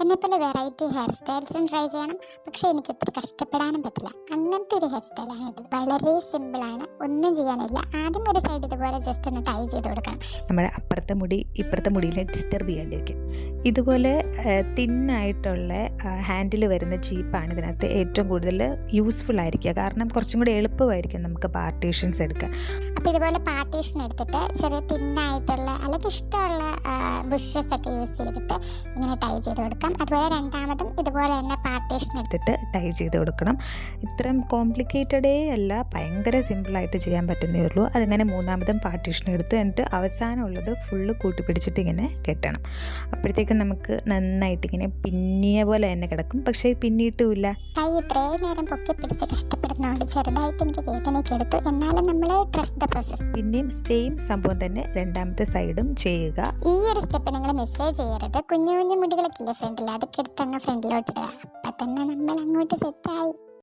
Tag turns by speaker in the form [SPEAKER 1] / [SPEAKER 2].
[SPEAKER 1] എന്നെപ്പോലെ variety hair സ്റ്റൈൽസും try ചെയ്യണം, പക്ഷേ എനിക്ക് ഒത്തിരി കഷ്ടപ്പെടാനും പറ്റില്ല. അങ്ങനത്തെ ഒരു ഹെയർ സ്റ്റൈലാണ് ഇത്. വളരെ സിമ്പിളാണ്, ഒന്നും ചെയ്യാനില്ല. ആദ്യം ഒരു സൈഡ് ഇതുപോലെ ജസ്റ്റ് ഒന്ന് ടൈ ചെയ്ത് കൊടുക്കണം.
[SPEAKER 2] നമ്മുടെ അപ്പുറത്തെ മുടി ഇപ്പുറത്തെ മുടിയിൽ ഡിസ്റ്റർബ് ചെയ്യാണ്ടിരിക്കും. ഇതുപോലെ തിന്നായിട്ടുള്ള ഹാൻഡിൽ വരുന്ന ചീപ്പാണ് ഇതിനകത്ത് ഏറ്റവും കൂടുതൽ യൂസ്ഫുൾ ആയിരിക്കുക. കാരണം കുറച്ചും കൂടി എളുപ്പമായിരിക്കും നമുക്ക് പാർട്ടീഷൻസ് എടുക്കാൻ.
[SPEAKER 1] അപ്പോൾ ഇതുപോലെ പാർട്ടീഷൻ എടുത്തിട്ട് ചെറിയ തിന്നായിട്ടുള്ള അല്ലെങ്കിൽ ഇഷ്ടമുള്ള ബുഷസ് ഒക്കെ യൂസ് ചെയ്തിട്ട് ഇങ്ങനെ ടൈ ചെയ്ത് കൊടുക്കാം. അതുപോലെ രണ്ടാമതും ഇതുപോലെ തന്നെ പാർട്ടീഷൻ
[SPEAKER 2] എടുത്തിട്ട് ടൈ ചെയ്ത് കൊടുക്കണം. ഇത്രയും കോംപ്ലിക്കേറ്റഡേ അല്ല, ഭയങ്കര സിമ്പിളായിട്ട് ചെയ്യാൻ പറ്റുന്നേ ഉള്ളൂ. അതിങ്ങനെ മൂന്നാമതും പാർട്ടീഷൻ എടുത്തു, എന്നിട്ട് അവസാനമുള്ളത് ഫുള്ള് കൂട്ടിപ്പിടിച്ചിട്ട് ഇങ്ങനെ കെട്ടണം. അപ്പോഴത്തേക്കും നമുക്ക് നന്നായിട്ട് ഇങ്ങനെ പിന്നിയ പോലെ തന്നെ കിടക്കും. പക്ഷേ പിന്നിയിട്ടുമില്ല.
[SPEAKER 1] കൈ ഇത്രയും നേരം പൊക്കി പിടിച്ച് കഷ്ടപ്പെടുന്നതുകൊണ്ട് ചെറുതായിട്ട് എനിക്ക് വേദനയൊക്കെ എടുത്തു. എന്നാലും നമ്മൾ ട്രസ്റ്റ് ദ പ്രോസസ്.
[SPEAKER 2] പിന്നെയും സെയിം സംഭവം തന്നെ രണ്ടാമത്തെ സൈഡും ചെയ്യുക.
[SPEAKER 1] ഈ ഒരു സ്റ്റെപ്പ് നിങ്ങൾ മിസ്സേജ് ചെയ്യരുത്. കുഞ്ഞു കുഞ്ഞു മുടികളൊക്കെ ഇല്ലേ ഫ്രണ്ടിൽ, അതൊക്കെ എടുത്ത് അങ്ങ് ഫ്രണ്ടിലോട്ട് ഇടുക. അപ്പം തന്നെ നമ്മൾ അങ്ങോട്ട് സെറ്റായി.